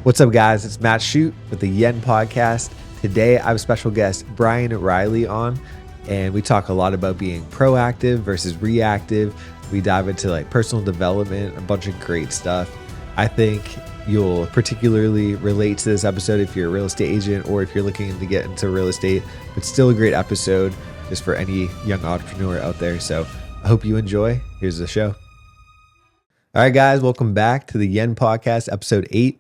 What's up, guys? It's Matt Shute with the Yen Podcast. Today, I have a special guest, Bryan Reilly, on, and we talk a lot about being proactive versus reactive. We dive into like personal development, a bunch of great stuff. I think you'll particularly relate to this episode if you're a real estate agent or if you're looking to get into real estate. But still a great episode just for any young entrepreneur out there. So I hope you enjoy. Here's the show. All right, guys, welcome back to the Yen Podcast, episode 8.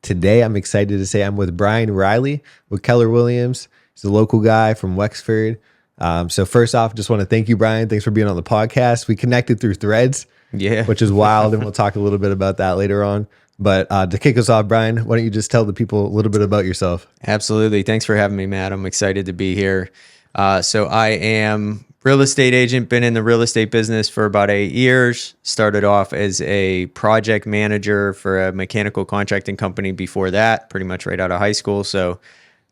Today, I'm excited to say I'm with Bryan Reilly with Keller Williams. He's a local guy from Wexford. So first off, just want to thank you, Bryan. Thanks for being on the podcast. We connected through Threads, which is wild, and we'll talk a little bit about that later on. But to kick us off, Bryan, why don't you just tell the people a little bit about yourself? Absolutely. Thanks for having me, Matt. I'm excited to be here. So I am real estate agent, been in the real estate business for about 8 years. Started off as a project manager for a mechanical contracting company before that, pretty much right out of high school. So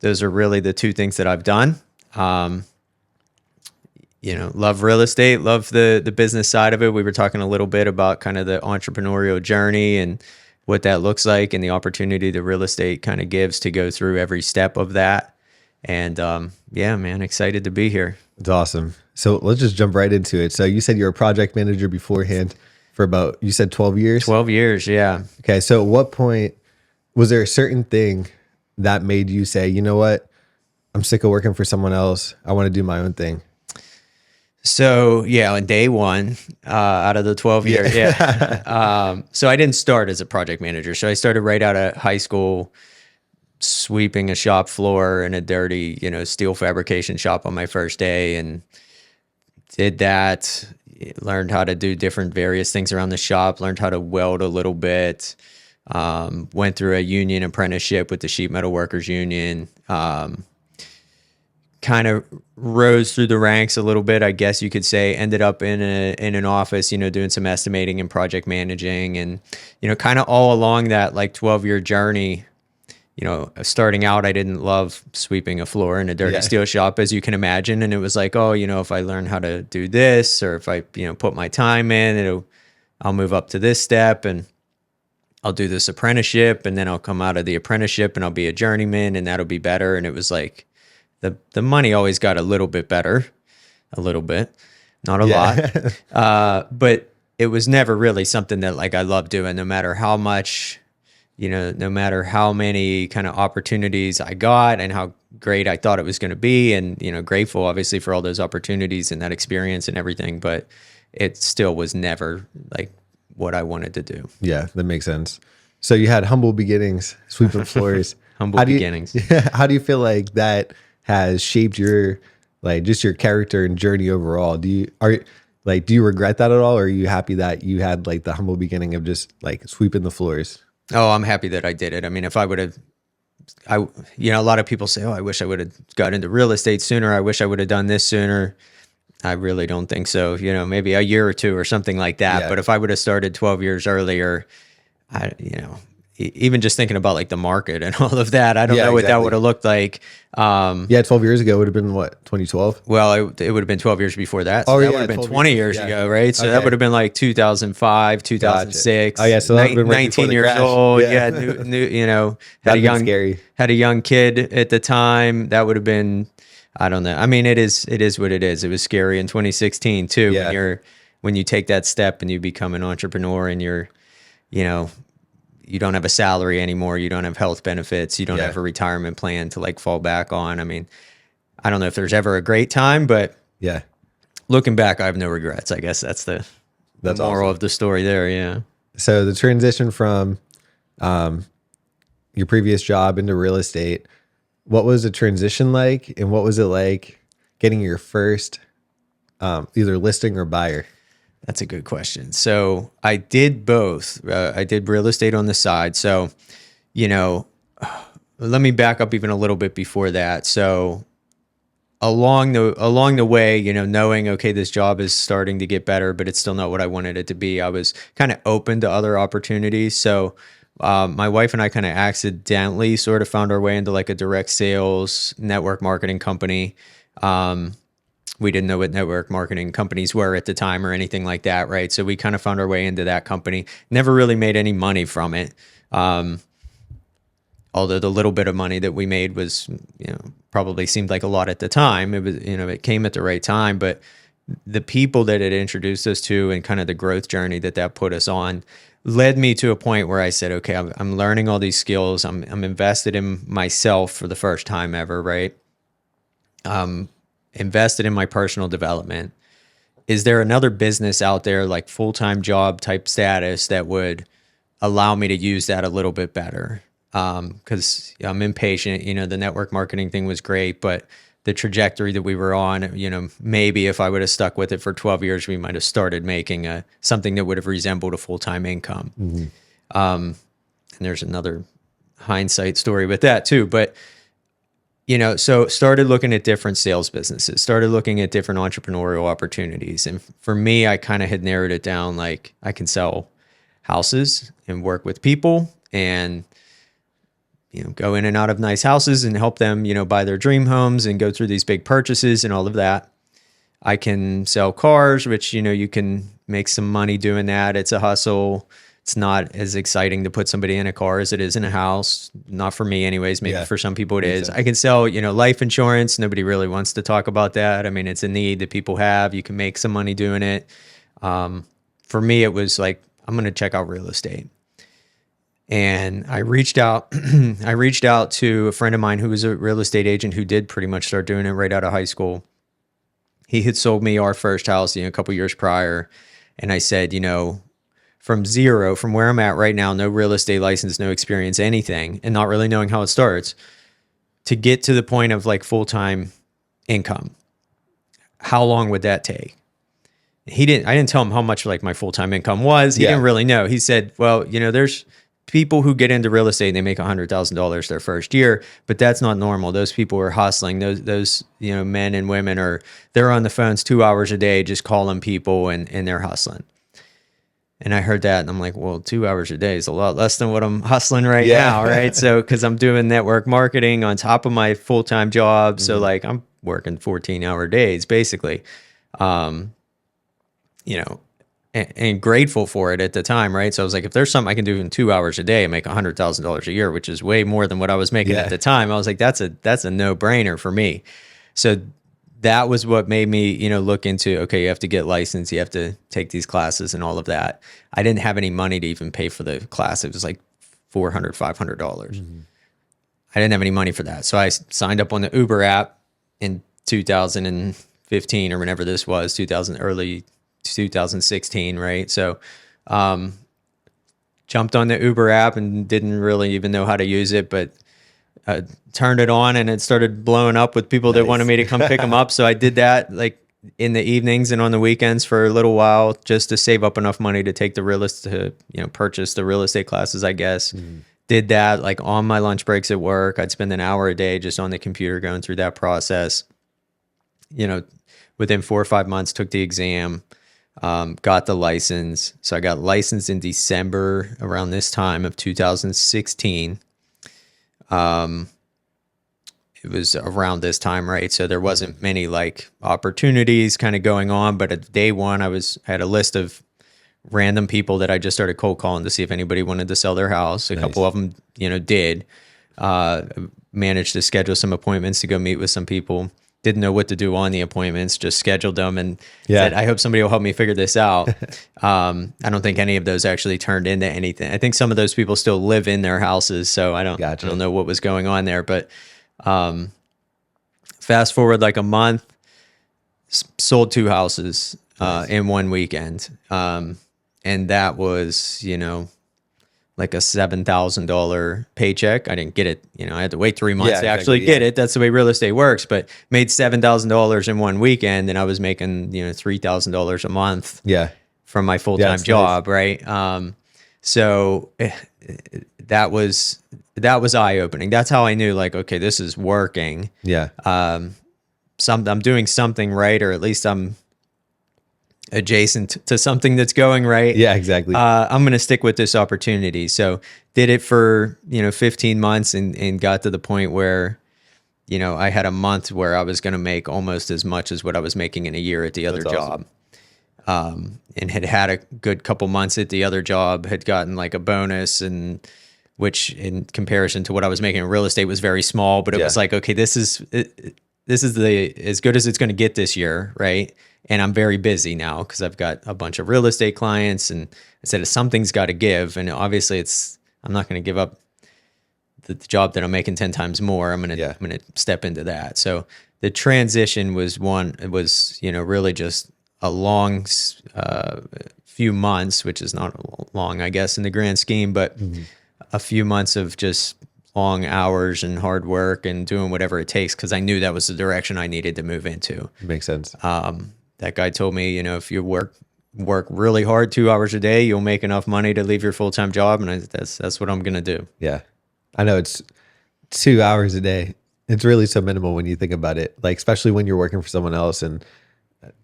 those are really the two things that I've done. Love real estate, love the business side of it. We were talking a little bit about kind of the entrepreneurial journey and what that looks like and the opportunity that real estate kind of gives to go through every step of that. And yeah, man, excited to be here. It's awesome. So let's just jump right into it. So you said you were a project manager beforehand for about, you said 12 years? 12 years, yeah. Okay, so at what point, was there a certain thing that made you say, you know what, I'm sick of working for someone else. I want to do my own thing? So yeah, on day one, out of the 12 years, so I didn't start as a project manager. So I started right out of high school, sweeping a shop floor in a dirty, steel fabrication shop on my first day, and did that. Learned how to do different various things around the shop. Learned how to weld a little bit. Went through a union apprenticeship with the Sheet Metal Workers Union. Kind of rose through the ranks a little bit, I guess you could say. Ended up in an office, doing some estimating and project managing, and kind of all along that like 12-year journey. Starting out, I didn't love sweeping a floor in a dirty steel shop, as you can imagine. And it was like, if I learn how to do this, or if I, put my time in, I'll move up to this step and I'll do this apprenticeship, and then I'll come out of the apprenticeship and I'll be a journeyman, and that'll be better. And it was like the money always got a little bit better, a little bit, not a lot. But it was never really something that like I loved doing, no matter how much, no matter how many kind of opportunities I got and how great I thought it was going to be. And, grateful obviously for all those opportunities and that experience and everything, but it still was never like what I wanted to do. Yeah, that makes sense. So you had humble beginnings, sweeping floors. Beginnings. How do you feel like that has shaped your, like, just your character and journey overall? Do you regret that at all? Or are you happy that you had like the humble beginning of just like sweeping the floors? Oh, I'm happy that I did it. I mean, if I would have, a lot of people say, I wish I would have got into real estate sooner. I wish I would have done this sooner. I really don't think so. Maybe a year or two or something like that. Yeah. But if I would have started 12 years earlier, even just thinking about like the market and all of that, I don't know what that would have looked like. 12 years ago would have been what, 2012? Well, it would have been 12 years before that. So that would have been 20 years ago, right? So that would have been like 2005, 2006. Gotcha. Oh yeah, so that would have been right 19 years old. Yeah, had a young kid at the time. That would have been, I don't know. I mean, it is what it is. It was scary in 2016 too. Yeah. When you take that step and you become an entrepreneur and you're, you don't have a salary anymore. You don't have health benefits. You don't have a retirement plan to like fall back on. I mean, I don't know if there's ever a great time, but looking back, I have no regrets. I guess that's the moral of the story there. Yeah. So the transition from your previous job into real estate, what was the transition like? And what was it like getting your first either listing or buyer? That's a good question. So I did both. I did real estate on the side. So, let me back up even a little bit before that. So along the way, knowing, okay, this job is starting to get better, but it's still not what I wanted it to be. I was kind of open to other opportunities. So my wife and I kind of accidentally sort of found our way into like a direct sales network marketing company. We didn't know what network marketing companies were at the time or anything like that, right? So we kind of found our way into that company. Never really made any money from it. although the little bit of money that we made was, probably seemed like a lot at the time. It was, it came at the right time, but the people that it introduced us to and kind of the growth journey that put us on led me to a point where I said, okay, I'm learning all these skills. I'm invested in myself for the first time ever, right? Invested in my personal development. Is there another business out there, like full-time job type status, that would allow me to use that a little bit better? Because I'm impatient. The network marketing thing was great, but the trajectory that we were on, maybe if I would have stuck with it for 12 years, we might have started making something that would have resembled a full-time income. Mm-hmm. And there's another hindsight story with that too. But, so started looking at different sales businesses, started looking at different entrepreneurial opportunities. And for me, I kind of had narrowed it down. Like, I can sell houses and work with people and, go in and out of nice houses and help them, buy their dream homes and go through these big purchases and all of that. I can sell cars, which, you can make some money doing that. It's a hustle. It's not as exciting to put somebody in a car as it is in a house. Not for me anyways. Maybe for some people it is. I can sell, life insurance. Nobody really wants to talk about that. I mean, it's a need that people have. You can make some money doing it. For me, it was like, I'm going to check out real estate. And I reached out to a friend of mine who was a real estate agent who did pretty much start doing it right out of high school. He had sold me our first house, a couple years prior. And I said, from zero, from where I'm at right now, no real estate license, no experience, anything, and not really knowing how it starts, to get to the point of like full-time income, how long would that take? I didn't tell him how much like my full-time income was. He didn't really know. He said, well, there's people who get into real estate and they make $100,000 their first year, but that's not normal. Those people are hustling. Those men and women they're on the phones 2 hours a day, just calling people and they're hustling. And I heard that and I'm like, well, 2 hours a day is a lot less than what I'm hustling right now. Right. So, cause I'm doing network marketing on top of my full-time job. Mm-hmm. So like I'm working 14-hour days basically, and grateful for it at the time. Right. So I was like, if there's something I can do in 2 hours a day and make $100,000 a year, which is way more than what I was making at the time. I was like, that's a no brainer for me. So that was what made me, look into, okay, you have to get licensed, you have to take these classes and all of that. I didn't have any money to even pay for the class. It was like $400, $500. Mm-hmm. I didn't have any money for that. So I signed up on the Uber app in 2015 or whenever this was, early 2016, right? So jumped on the Uber app and didn't really even know how to use it, but turned it on and it started blowing up with people that wanted me to come pick them up. So I did that like in the evenings and on the weekends for a little while just to save up enough money to take purchase the real estate classes, I guess. Mm-hmm. Did that like on my lunch breaks at work. I'd spend an hour a day just on the computer going through that process. Within 4 or 5 months, took the exam, got the license. So I got licensed in December around this time of 2016. It was around this time, right? So there wasn't many like opportunities kind of going on, but at day one, I had a list of random people that I just started cold calling to see if anybody wanted to sell their house. A couple of them, did. Managed to schedule some appointments to go meet with some people. Didn't know what to do on the appointments, just scheduled them and said, I hope somebody will help me figure this out. I don't think any of those actually turned into anything. I think some of those people still live in their houses, so I don't know what was going on there. But fast forward like a month, sold 2 houses in one weekend. And that was, like a $7,000 paycheck. I didn't get it. I had to wait 3 months to actually get it. That's the way real estate works, but made $7,000 in one weekend and I was making, $3,000 a month from my full-time job. Nice. Right. So that was eye-opening. That's how I knew like, okay, this is working. Yeah. I'm doing something right, or at least I'm adjacent to something that's going right. Yeah, exactly. I'm going to stick with this opportunity. So did it for, 15 months and got to the point where, I had a month where I was going to make almost as much as what I was making in a year at the other job. Awesome. And had a good couple months at the other job, had gotten like a bonus and which in comparison to what I was making in real estate was very small, but it was like, okay, this is the as good as it's going to get this year, right? And I'm very busy now because I've got a bunch of real estate clients, and I said something's got to give, and obviously I'm not going to give up the job that I'm making 10 times more. I'm gonna step into that. So the transition was really just a long few months, which is not long, I guess, in the grand scheme, but a few months of just long hours and hard work and doing whatever it takes, because I knew that was the direction I needed to move into. Makes sense. That guy told me, if you work really hard 2 hours a day, you'll make enough money to leave your full-time job, and that's what I'm gonna do. Yeah, I know it's 2 hours a day. It's really so minimal when you think about it. Like, especially when you're working for someone else and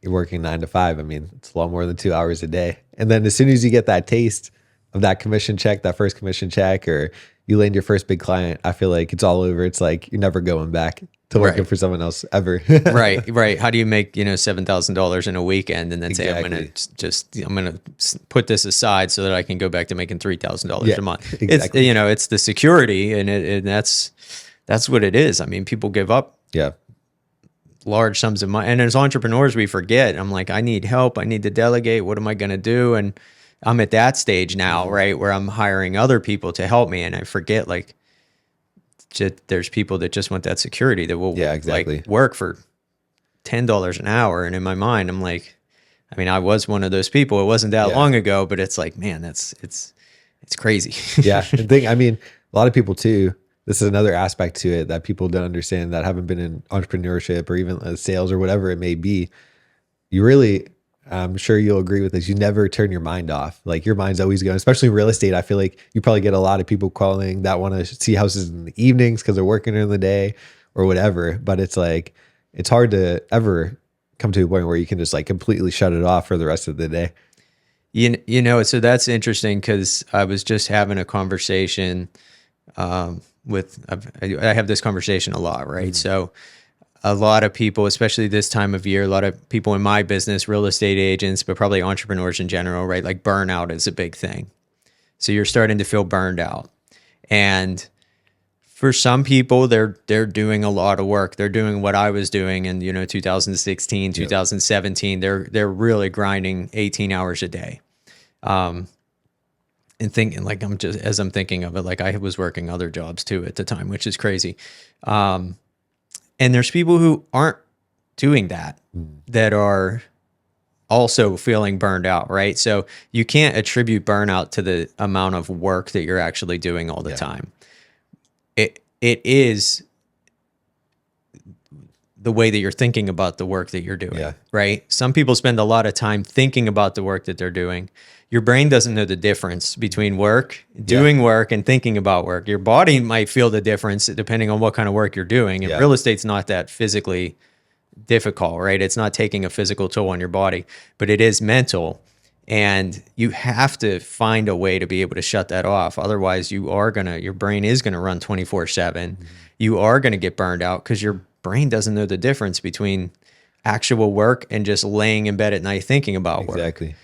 you're working 9 to 5. I mean, it's a lot more than 2 hours a day. And then as soon as you get that taste of that commission check, that first commission check, or you land your first big client, I feel like it's all over. It's like you're never going back to working for someone else ever. Right. How do you make, $7,000 in a weekend and then say, I'm going to put this aside so that I can go back to making $3,000 a month. Exactly. It's the security, and that's what it is. I mean, people give up large sums of money. And as entrepreneurs, we forget. I'm like, I need help. I need to delegate. What am I going to do? And I'm at that stage now, right, where I'm hiring other people to help me. And I forget, like, there's people that just want that security that will like work for $10 an hour. And in my mind, I'm like, I mean, I was one of those people. It wasn't that long ago, but it's like, man, it's crazy. And I mean, a lot of people too, this is another aspect to it that people don't understand that haven't been in entrepreneurship or even sales or whatever it may be. You really, I'm sure you'll agree with this, you never turn your mind off. Like, your mind's always going, especially in real estate. I feel like you probably get a lot of people calling that want to see houses in the evenings because they're working during the day or whatever. But it's like, it's hard to ever come to a point where you can just like completely shut it off for the rest of the day. So that's interesting, because I was just having a conversation I have this conversation a lot, right? So a lot of people, especially this time of year, a lot of people in my business, real estate agents, but probably entrepreneurs in general, right? Like, burnout is a big thing. So you're starting to feel burned out. And for some people, they're doing a lot of work. They're doing what I was doing in 2016, 2017. They're really grinding 18 hours a day. And thinking, like, as I'm thinking of it, like, I was working other jobs too at the time, which is crazy. And there's people who aren't doing that, that are also feeling burned out, right? So you can't attribute burnout to the amount of work that you're actually doing all the time. It is the way that you're thinking about the work that you're doing, right? Some people spend a lot of time thinking about the work that they're doing. Your brain doesn't know the difference between doing work, and thinking about work. Your body might feel the difference depending on what kind of work you're doing. And real estate's not that physically difficult, right? It's not taking a physical toll on your body, but it is mental. And you have to find a way to be able to shut that off. Otherwise, your brain is going to run 24/7. You are going to get burned out because your brain doesn't know the difference between actual work and just laying in bed at night thinking about work. Exactly.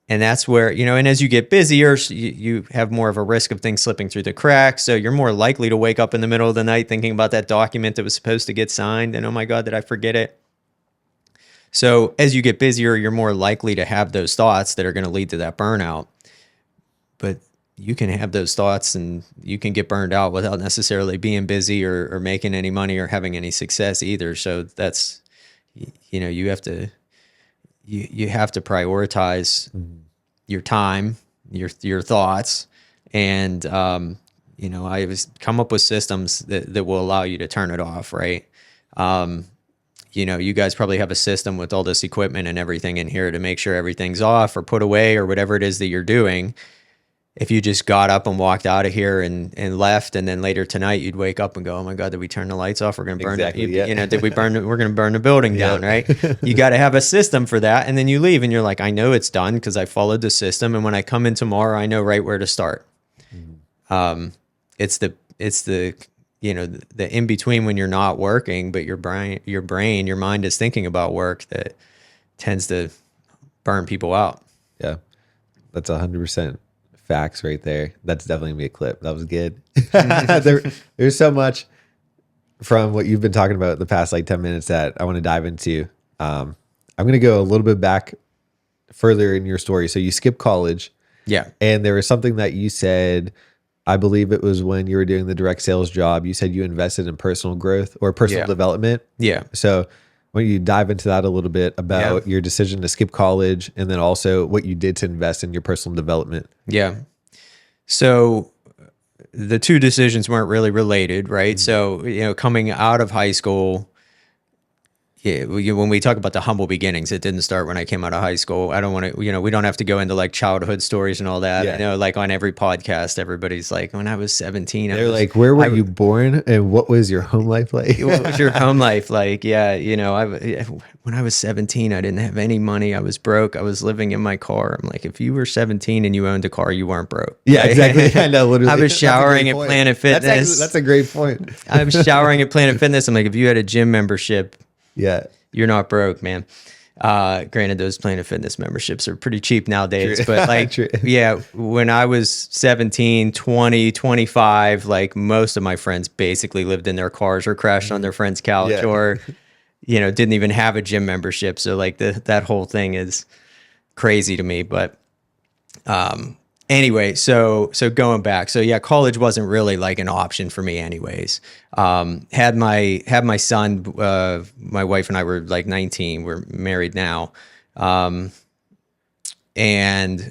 And that's where, and as you get busier, you have more of a risk of things slipping through the cracks. So you're more likely to wake up in the middle of the night thinking about that document that was supposed to get signed. And, oh my God, did I forget it? So as you get busier, you're more likely to have those thoughts that are going to lead to that burnout. But you can have those thoughts and you can get burned out without necessarily being busy or making any money or having any success either. So that's, you have to prioritize your time, your thoughts, and I was come up with systems that will allow you to turn it off, right? You guys probably have a system with all this equipment and everything in here to make sure everything's off or put away or whatever it is that you're doing. If you just got up and walked out of here and left, and then later tonight you'd wake up and go, oh my God, did we turn the lights off? We're going to burn it. Did we burn it? We're going to burn the building down, right? You got to have a system for that. And then you leave and you're like, I know it's done because I followed the system. And when I come in tomorrow, I know right where to start. It's the in between when you're not working, but your mind is thinking about work that tends to burn people out. Yeah, that's 100% facts right there. That's definitely gonna be a clip. That was good. There's so much from what you've been talking about the past like 10 minutes that I want to dive into. I'm going to go a little bit back further in your story. So you skipped college. Yeah. And there was something that you said, I believe it was when you were doing the direct sales job. You said you invested in personal growth or personal development. Yeah. So why don't you dive into that a little bit about your decision to skip college and then also what you did to invest in your personal development? Yeah. So the two decisions weren't really related, right? So, coming out of high school, when we talk about the humble beginnings, it didn't start when I came out of high school. I don't want to, we don't have to go into like childhood stories and all that. Yeah. I know like on every podcast, everybody's like, when I was 17, They're like, where were you born and what was your home life like? What was your home life like? Yeah. When I was 17, I didn't have any money. I was broke. I was living in my car. I'm like, if you were 17 and you owned a car, you weren't broke. Yeah, exactly. I know, literally. I was showering at Planet Fitness. That's a great point. I was showering at Planet Fitness. I'm like, if you had a gym membership, you're not broke, man. Granted, those Planet Fitness memberships are pretty cheap nowadays, but like, when I was 17, 20, 25, like most of my friends basically lived in their cars or crashed on their friend's couch or, didn't even have a gym membership. So like that whole thing is crazy to me, but, anyway, so going back, college wasn't really like an option for me anyways. Had my son, my wife and I were like 19, we're married now. And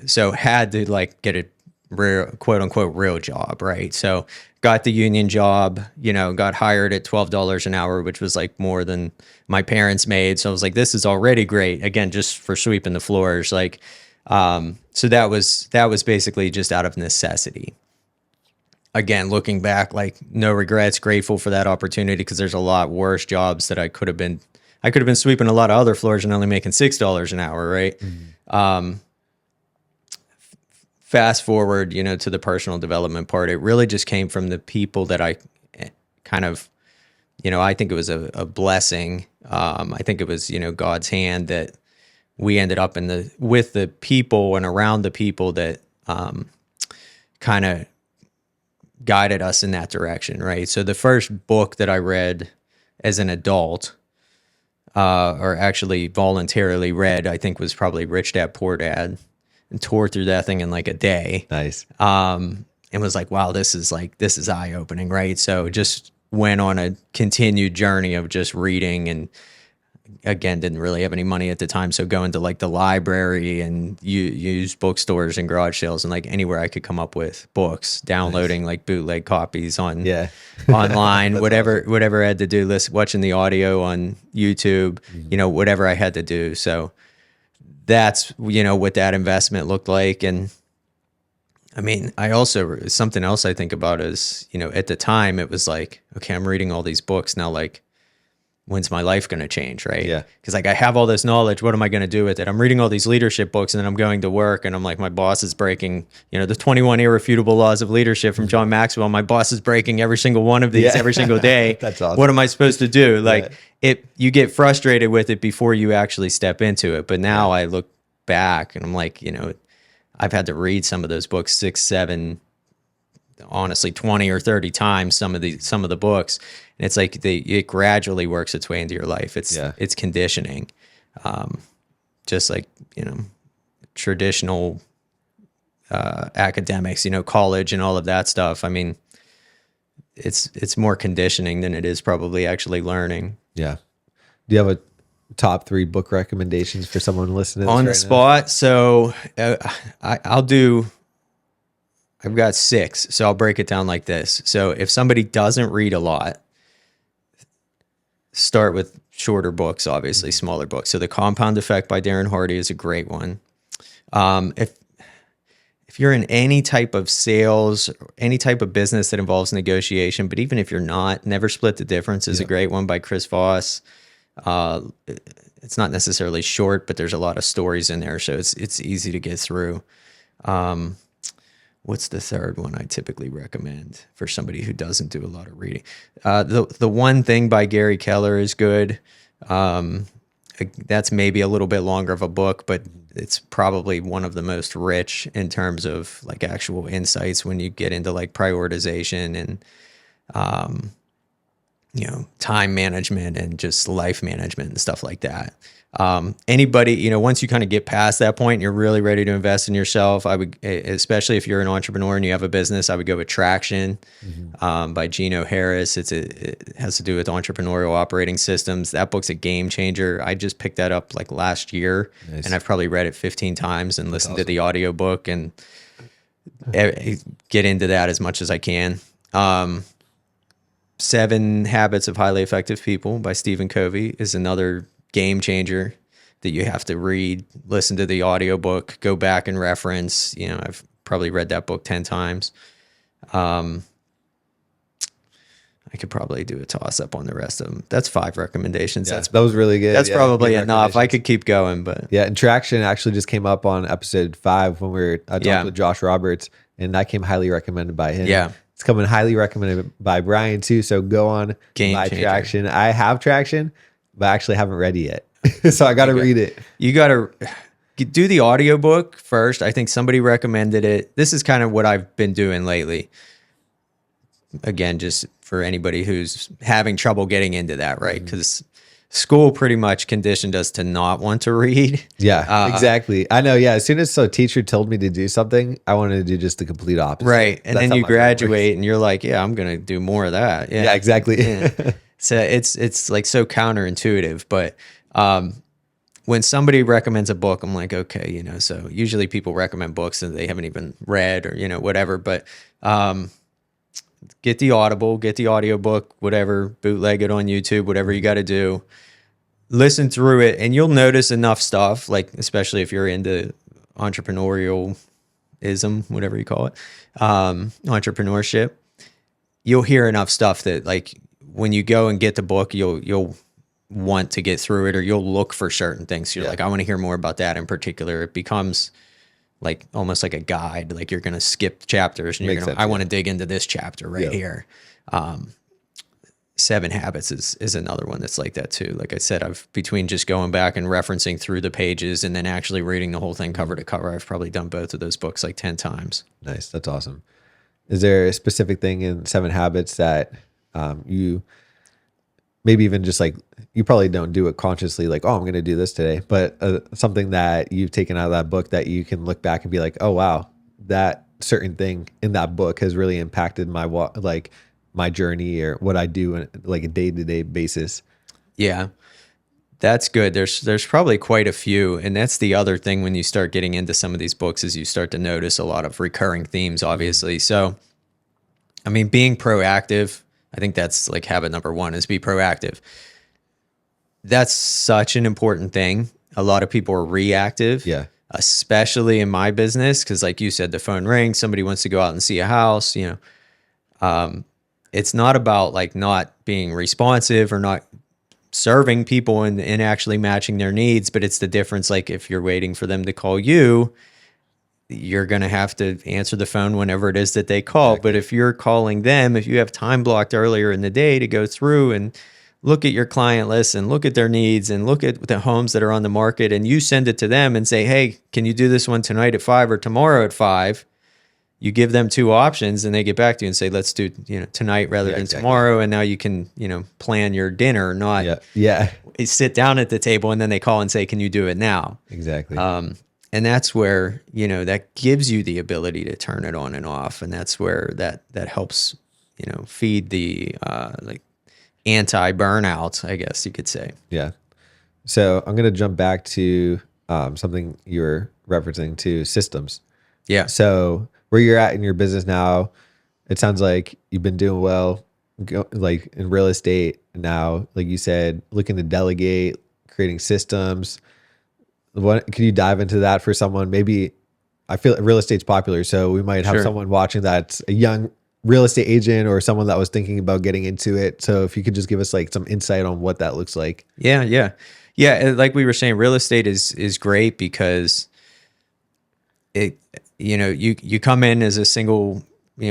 so had to like get a real, quote unquote, real job. Right. So got the union job, got hired at $12 an hour, which was like more than my parents made. So I was like, this is already great. Again, just for sweeping the floors. Like, so that was basically just out of necessity. Again, looking back, like no regrets, grateful for that opportunity because there's a lot worse jobs that I could have been sweeping a lot of other floors and only making $6 an hour, right? Mm-hmm. Fast forward, to the personal development part, it really just came from the people that I kind of, I think it was a blessing. I think it was, God's hand that we ended up with the people and around the people that kind of guided us in that direction, right? So the first book that I read as an adult, or actually voluntarily read, I think was probably Rich Dad Poor Dad, and tore through that thing in like a day. Nice. And was like, wow, this is eye-opening, right? So just went on a continued journey of just reading and, again, didn't really have any money at the time. So going to like the library and use bookstores and garage sales and like anywhere I could come up with books, downloading like bootleg copies on online, whatever I had to do, watching the audio on YouTube, whatever I had to do. So that's, what that investment looked like. And I mean, something else I think about is, at the time it was like, okay, I'm reading all these books now, like, when's my life going to change, right? Yeah. Because like I have all this knowledge. What am I going to do with it? I'm reading all these leadership books and then I'm going to work and I'm like, my boss is breaking, the 21 irrefutable laws of leadership from John Maxwell. My boss is breaking every single one of these every single day. That's awesome. What am I supposed to do? Like you get frustrated with it before you actually step into it. But now I look back and I'm like, I've had to read some of those books 6, 7, honestly 20 or 30 times, some of the books. And it's like it gradually works its way into your life. It's conditioning. Just like, traditional academics, college and all of that stuff. I mean, it's more conditioning than it is probably actually learning. Yeah. Do you have a top 3 book recommendations for someone listening on the spot? So I've got 6, so I'll break it down like this. So if somebody doesn't read a lot, start with shorter books, obviously smaller books. So The Compound Effect by Darren Hardy is a great one. If you're in any type of sales, any type of business that involves negotiation, but even if you're not, Never Split the Difference is a great one by Chris Voss. It's not necessarily short, but there's a lot of stories in there, so it's easy to get through. What's the third one I typically recommend for somebody who doesn't do a lot of reading? The One Thing by Gary Keller is good. That's maybe a little bit longer of a book, but it's probably one of the most rich in terms of like actual insights when you get into like prioritization and time management and just life management and stuff like that. Anybody, once you kind of get past that point, you're really ready to invest in yourself. I would, especially if you're an entrepreneur and you have a business, I would go with Traction by Gino Harris. It has to do with entrepreneurial operating systems. That book's a game changer. I just picked that up like last year, and I've probably read it 15 times and listened to the audiobook and get into that as much as I can. 7 Habits of Highly Effective People by Stephen Covey is another game changer that you have to read, listen to the audiobook, go back and reference. I've probably read that book 10 times. I could probably do a toss up on the rest of them. That's 5 recommendations. Yeah, that was really good. That's probably enough. I could keep going, but and Traction actually just came up on episode 5 when I talked with Josh Roberts, and that came highly recommended by him. Yeah. It's coming highly recommended by Bryan too. So go on, buy Traction. I have Traction, but I actually haven't read it yet. So I got to read it. You got to do the audiobook first. I think somebody recommended it. This is kind of what I've been doing lately. Again, just for anybody who's having trouble getting into that, right? Because school pretty much conditioned us to not want to read. Yeah, exactly. I know. Yeah. As soon as a teacher told me to do something, I wanted to do just the complete opposite. Right. And then you graduate and you're like, yeah, I'm going to do more of that. Yeah, exactly. Yeah. So it's like so counterintuitive, but when somebody recommends a book, I'm like, okay, so usually people recommend books that they haven't even read or, whatever, but get the Audible, get the audiobook, whatever, bootleg it on YouTube, whatever you got to do. Listen through it, and you'll notice enough stuff, like especially if you're into entrepreneurialism, whatever you call it, entrepreneurship. You'll hear enough stuff that, like, when you go and get the book, you'll want to get through it, or you'll look for certain things. So you're like, I want to hear more about that in particular. It becomes like almost like a guide. Like you're going to skip chapters, and I want to dig into this chapter right here. 7 Habits is another one that's like that too. Like I said, I've between just going back and referencing through the pages and then actually reading the whole thing cover to cover, I've probably done both of those books like 10 times. Nice. That's awesome. Is there a specific thing in 7 Habits that you maybe even just like, you probably don't do it consciously, like, oh, I'm going to do this today, but something that you've taken out of that book that you can look back and be like, oh, wow, that certain thing in that book has really impacted my journey or what I do on like a day-to-day basis? Yeah, that's good. There's probably quite a few. And that's the other thing when you start getting into some of these books is you start to notice a lot of recurring themes, obviously. So, I mean, being proactive, I think that's like habit number 1 is be proactive. That's such an important thing. A lot of people are reactive. Yeah. Especially in my business. Cause like you said, the phone rings, somebody wants to go out and see a house, it's not about like not being responsive or not serving people and actually matching their needs, but it's the difference. Like if you're waiting for them to call you, you're going to have to answer the phone whenever it is that they call. Exactly. But if you're calling them, if you have time blocked earlier in the day to go through and look at your client list and look at their needs and look at the homes that are on the market, and you send it to them and say, hey, can you do this one tonight at 5 or tomorrow at 5? You give them 2 options and they get back to you and say, let's do tonight rather than tomorrow. And now you can, plan your dinner, not sit down at the table and then they call and say, can you do it now? Exactly. And that's where, that gives you the ability to turn it on and off. And that's where that helps, feed the like anti-burnout, I guess you could say. Yeah. So I'm going to jump back to something you were referencing to systems. Yeah. So where you're at in your business now, it sounds like you've been doing well, like in real estate now, like you said, looking to delegate, creating systems. Can you dive into that for someone? Maybe I feel like real estate's popular, so we might have someone watching that's a young real estate agent or someone that was thinking about getting into it. So if you could just give us like some insight on what that looks like. Yeah. Like we were saying, real estate is great because it, you come in as a single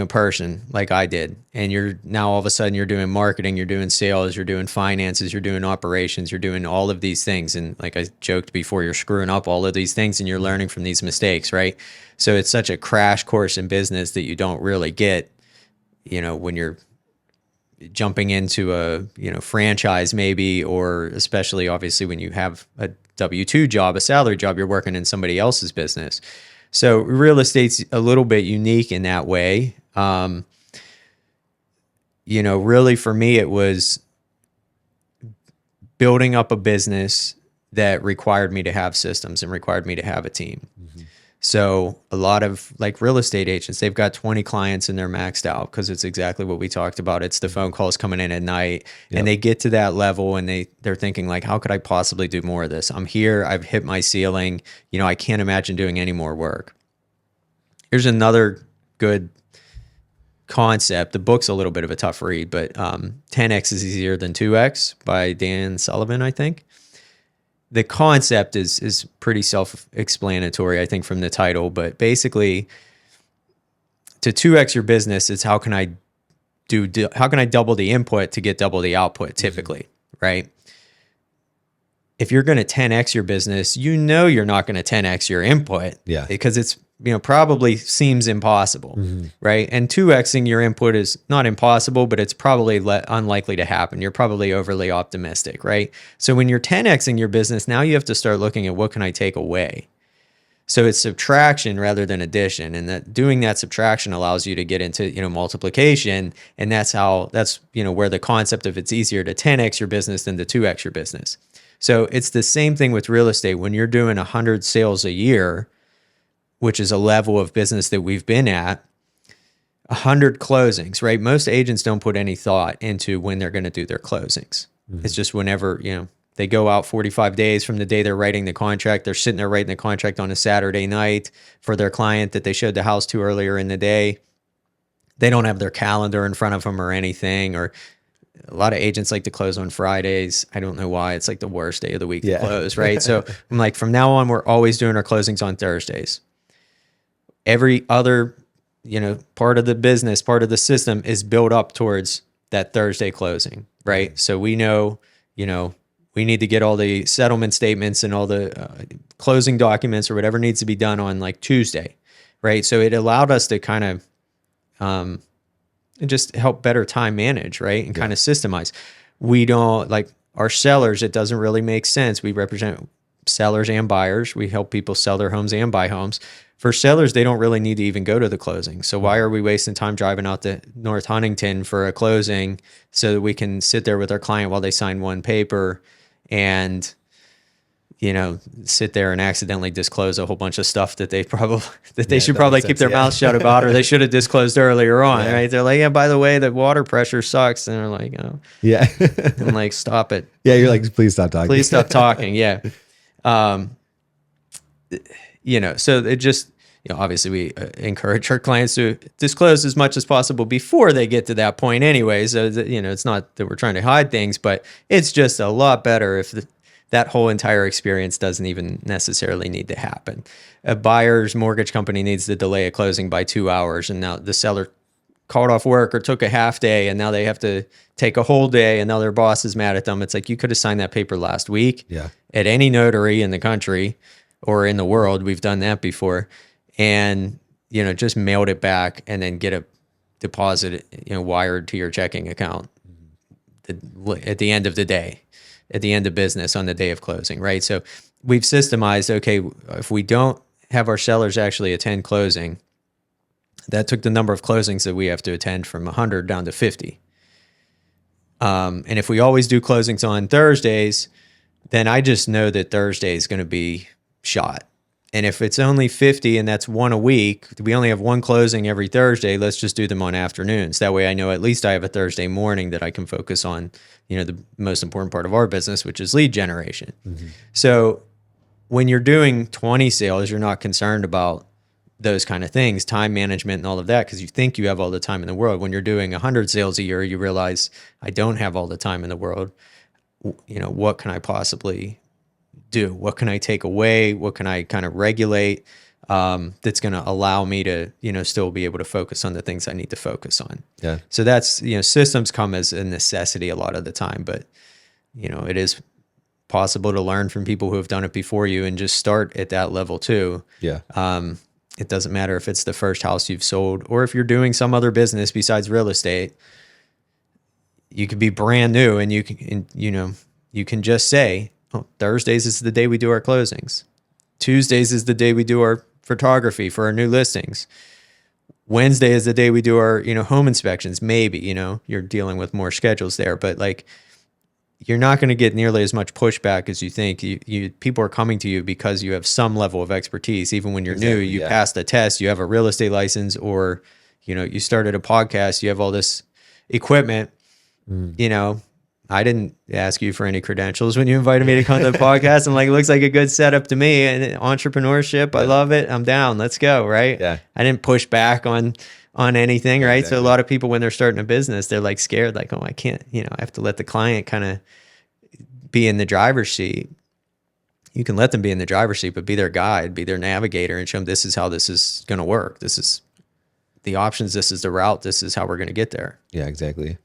person like I did, and you're now all of a sudden you're doing marketing, you're doing sales, you're doing finances, you're doing operations, you're doing all of these things. And like I joked before, you're screwing up all of these things and you're learning from these mistakes, right? So it's such a crash course in business that you don't really get, when you're jumping into a, franchise maybe, or especially obviously when you have a W-2 job, a salary job, you're working in somebody else's business. So real estate's a little bit unique in that way. Really for me, it was building up a business that required me to have systems and required me to have a team. Mm-hmm. So a lot of like real estate agents, they've got 20 clients and they're maxed out because it's exactly what we talked about. It's the phone calls coming in at night. Yep. And they get to that level and they're thinking like, how could I possibly do more of this? I'm here. I've hit my ceiling. I can't imagine doing any more work. Here's another good concept. The book's a little bit of a tough read, but 10X is easier than 2X by Dan Sullivan, I think. The concept is pretty self-explanatory, I think, from the title. But basically, to 2X your business, it's how can I double the input to get double the output, typically, right? If you're going to 10X your business, you're not going to 10X your input, because it's probably seems impossible, right? And 2Xing your input is not impossible, but it's probably unlikely to happen. You're probably overly optimistic, right? So when you're 10Xing your business, now you have to start looking at what can I take away? So it's subtraction rather than addition. And doing that subtraction allows you to get into, multiplication. And that's where the concept of it's easier to 10X your business than to 2X your business. So it's the same thing with real estate. When you're doing 100 sales a year, which is a level of business that we've been at, 100 closings, right? Most agents don't put any thought into when they're going to do their closings. Mm-hmm. It's just whenever, they go out 45 days from the day they're writing the contract. They're sitting there writing the contract on a Saturday night for their client that they showed the house to earlier in the day. They don't have their calendar in front of them or anything, or a lot of agents like to close on Fridays. I don't know why. It's like the worst day of the week to close, right? So I'm like, from now on, we're always doing our closings on Thursdays. Every other, part of the business, part of the system is built up towards that Thursday closing, right? So we know, we need to get all the settlement statements and all the closing documents or whatever needs to be done on like Tuesday, right? So it allowed us to kind of just help better time manage, right? And kind of systemize. We don't, like our sellers, it doesn't really make sense. We represent sellers and buyers. We help people sell their homes and buy homes. For sellers, they don't really need to even go to the closing. So why are we wasting time driving out to North Huntington for a closing so that we can sit there with our client while they sign one paper and, sit there and accidentally disclose a whole bunch of stuff that they should probably keep their mouth shut about, or they should have disclosed earlier on, right? They're like, yeah, by the way, the water pressure sucks. And they're like, oh. Yeah. I'm like, stop it. Yeah, you're like, please stop talking. Please stop talking, yeah. So it just, obviously we encourage our clients to disclose as much as possible before they get to that point anyway. So, that, it's not that we're trying to hide things, but it's just a lot better if that whole entire experience doesn't even necessarily need to happen. A buyer's mortgage company needs to delay a closing by 2 hours, and now the seller called off work or took a half day, and now they have to take a whole day, and now their boss is mad at them. It's like, you could have signed that paper last week at any notary in the country or in the world. We've done that before. And, just mailed it back and then get a deposit, wired to your checking account at the end of the day, at the end of business on the day of closing, right? So we've systemized, okay, if we don't have our sellers actually attend closing, that took the number of closings that we have to attend from 100 down to 50. And if we always do closings on Thursdays, then I just know that Thursday is going to be shot. And if it's only 50 and that's one a week, we only have one closing every Thursday, let's just do them on afternoons. That way I know at least I have a Thursday morning that I can focus on, the most important part of our business, which is lead generation. Mm-hmm. So when you're doing 20 sales, you're not concerned about those kind of things, time management and all of that, because you think you have all the time in the world. When you're doing 100 sales a year, you realize I don't have all the time in the world. What can I possibly do? What can I take away? What can I kind of regulate? that's going to allow me to, still be able to focus on the things I need to focus on. Yeah. So that's, systems come as a necessity a lot of the time, but, it is possible to learn from people who have done it before you and just start at that level too. Yeah. It doesn't matter if it's the first house you've sold or if you're doing some other business besides real estate. You could be brand new and you can just say, oh, Thursdays is the day we do our closings. Tuesdays is the day we do our photography for our new listings. Wednesday is the day we do our, home inspections. Maybe, you're dealing with more schedules there, but like, you're not going to get nearly as much pushback as you think. People are coming to you because you have some level of expertise. Even when you're new, you passed a test, you have a real estate license, or, you started a podcast, you have all this equipment. I didn't ask you for any credentials when you invited me to come to the podcast. I'm like, it looks like a good setup to me. And entrepreneurship, I love it. I'm down. Let's go. Right. Yeah. I didn't push back on anything. Right. Exactly. So a lot of people, when they're starting a business, they're like scared, like, oh, I can't, I have to let the client kind of be in the driver's seat. You can let them be in the driver's seat, but be their guide, be their navigator, and show them this is how this is going to work. This is the options. This is the route. This is how we're going to get there. Yeah, exactly.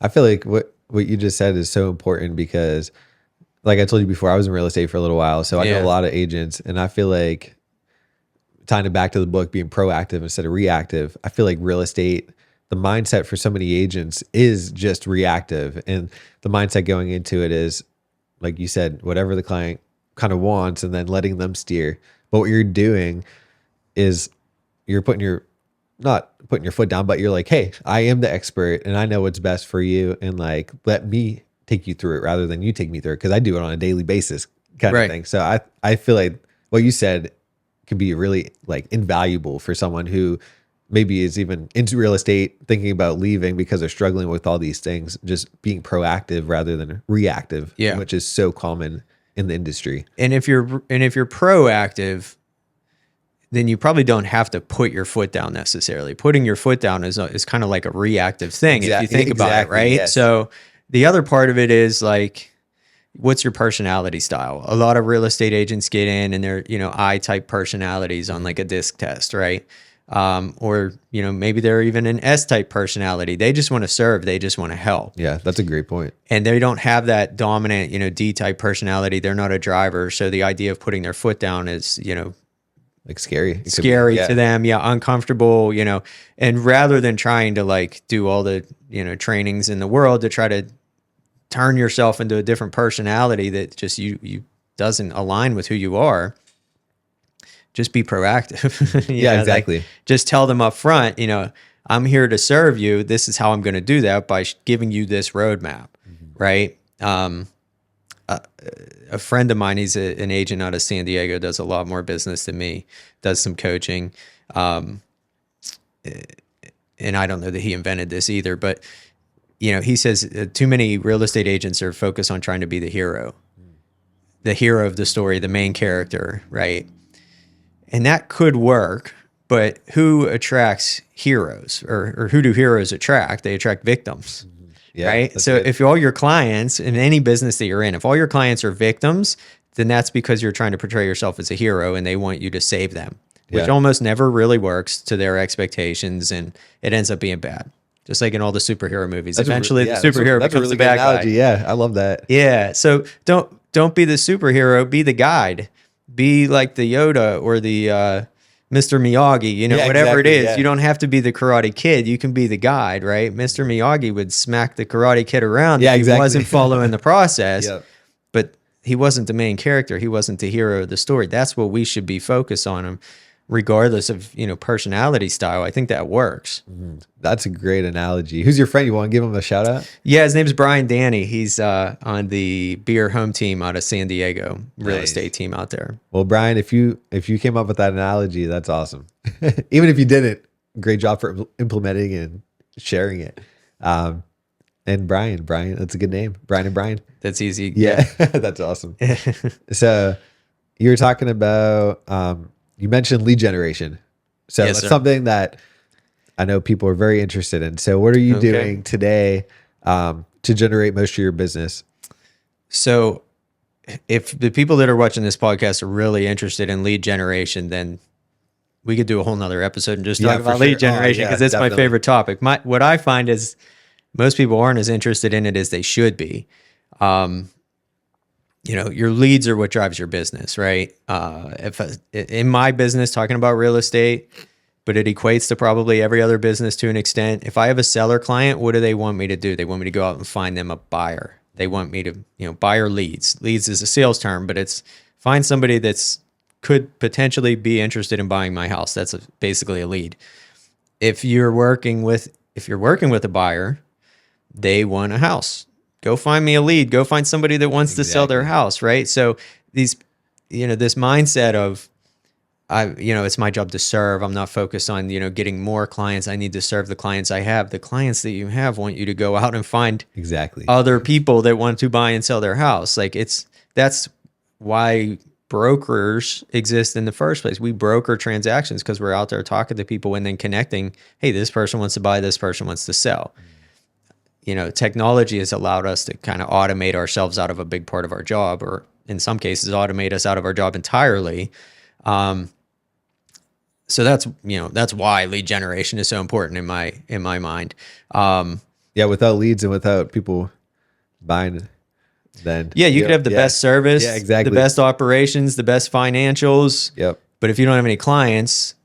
I feel like what you just said is so important because, like I told you before, I was in real estate for a little while. So I know a lot of agents, and I feel like, tying it back to the book, being proactive instead of reactive, I feel like real estate, the mindset for so many agents is just reactive. And the mindset going into it is, like you said, whatever the client kind of wants and then letting them steer. But what you're doing is you're not putting your foot down, but you're like, hey, I am the expert and I know what's best for you. And like, let me take you through it rather than you take me through it. Cause I do it on a daily basis kind of thing. So I feel like what you said could be really like invaluable for someone who maybe is even into real estate, thinking about leaving because they're struggling with all these things, just being proactive rather than reactive, which is so common in the industry. And if you're proactive, then you probably don't have to put your foot down necessarily. Putting your foot down is kind of like a reactive thing if you think about it, right? Yes. So the other part of it is like, what's your personality style? A lot of real estate agents get in and they're, I-type personalities on like a disc test, right? Or, maybe they're even an S-type personality. They just want to serve. They just want to help. Yeah, that's a great point. And they don't have that dominant, D-type personality. They're not a driver. So the idea of putting their foot down is, like scary to them. Yeah. Uncomfortable, and rather than trying to like do all the, trainings in the world to try to turn yourself into a different personality that just you doesn't align with who you are, just be proactive. Yeah, exactly. Like, just tell them up front, I'm here to serve you. This is how I'm going to do that by giving you this roadmap. Right. A friend of mine, he's an agent out of San Diego, does a lot more business than me, does some coaching. And I don't know that he invented this either, but he says too many real estate agents are focused on trying to be the hero of the story, the main character, right? And that could work, but who attracts heroes or who do heroes attract? They attract victims. Yeah, right. So if all your clients in any business that you're in, if all your clients are victims, then that's because you're trying to portray yourself as a hero and they want you to save them, which almost never really works to their expectations. And it ends up being bad. Just like in all the superhero movies. Eventually the superhero becomes the bad guy. Yeah. I love that. Yeah. So don't be the superhero, be the guide. Be like the Yoda or the Mr. Miyagi, whatever it is. Yeah. You don't have to be the Karate Kid. You can be the guide, right? Mr. Miyagi would smack the Karate Kid around if he wasn't following the process. But he wasn't the main character. He wasn't the hero of the story. That's what we should be focused on, regardless of, personality style. I think that works. That's a great analogy. Who's your friend? You want to give him a shout out? Yeah, his name's Brian Danny. He's on the beer home team out of San Diego, real estate team out there. Well, Brian, if you came up with that analogy, that's awesome. Even if you didn't, great job for implementing and sharing it. And Brian, that's a good name. Brian and Brian. That's easy. Yeah. That's awesome. So you were talking about, you mentioned lead generation. So that's something that I know people are very interested in. So what are you doing today to generate most of your business? So if the people that are watching this podcast are really interested in lead generation, then we could do a whole nother episode and just Yeah, talk for about sure. lead Oh, generation, yeah, because it's my definitely. favorite topic. What I find is most people aren't as interested in it as they should be. Your leads are what drives your business, right? In my business, talking about real estate, but it equates to probably every other business to an extent. If I have a seller client, what do they want me to do? They want me to go out and find them a buyer. They want me to, buyer leads. Leads is a sales term, but it's find somebody that's could potentially be interested in buying my house. That's basically a lead. If you're working with a buyer, they want a house. Go find me a lead. Go find somebody that wants to sell their house, right? So this mindset of, it's my job to serve. I'm not focused on, getting more clients. I need to serve the clients I have. The clients that you have want you to go out and find other people that want to buy and sell their house. That's why brokers exist in the first place. We broker transactions because we're out there talking to people and then connecting. Hey, this person wants to buy, this person wants to sell. Technology has allowed us to kind of automate ourselves out of a big part of our job, or in some cases, automate us out of our job entirely. So that's why lead generation is so important in my mind. Without leads and without people buying, then you could have the best service, exactly, the best operations, the best financials. Yep. But if you don't have any clients,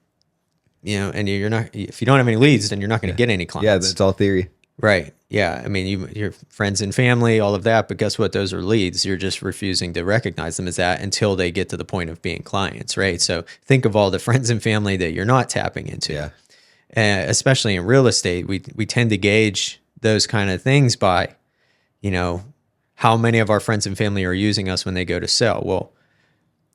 and if you don't have any leads, then you're not going to get any clients. Yeah, that's all theory. Right. Yeah. I mean, your friends and family, all of that, but guess what? Those are leads. You're just refusing to recognize them as that until they get to the point of being clients, right? So think of all the friends and family that you're not tapping into. Yeah. Especially in real estate, we tend to gauge those kind of things by, how many of our friends and family are using us when they go to sell. Well,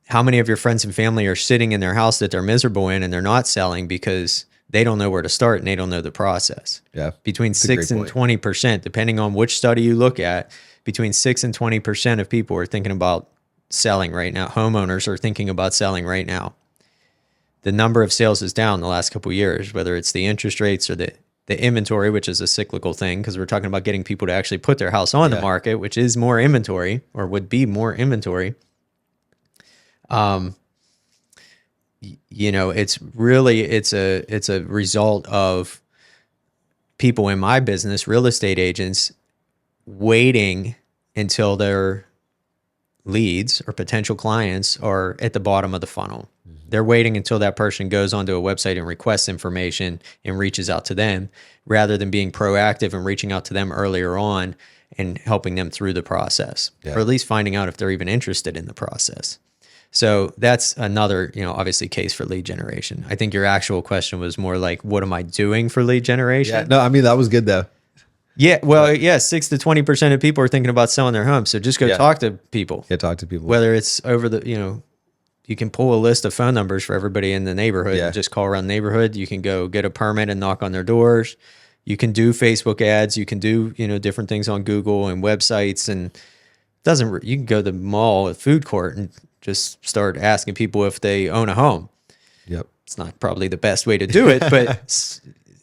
how many of your friends and family are sitting in their house that they're miserable in and they're not selling because they don't know where to start and they don't know the process? Yeah. Between 6 and 20%, depending on which study you look at, between 6 and 20% of people are thinking about selling right now. Homeowners are thinking about selling right now. The number of sales is down the last couple of years, whether it's the interest rates or the inventory, which is a cyclical thing, because we're talking about getting people to actually put their house on the market, which is more inventory, or would be more inventory. It's a result of people in my business, real estate agents, waiting until their leads or potential clients are at the bottom of the funnel. They're waiting until that person goes onto a website and requests information and reaches out to them, rather than being proactive and reaching out to them earlier on and helping them through the process, or at least finding out if they're even interested in the process. So that's another, obviously case for lead generation. I think your actual question was more like, what am I doing for lead generation? Yeah, no, I mean, that was good though. Yeah, well, 6 to 20% of people are thinking about selling their home. So just go talk to people. Yeah, talk to people. Whether it's over the, you can pull a list of phone numbers for everybody in the neighborhood and just call around the neighborhood. You can go get a permit and knock on their doors. You can do Facebook ads. You can do, different things on Google and websites. And you can go to the mall, a food court, and just start asking people if they own a home. Yep. It's not probably the best way to do it, but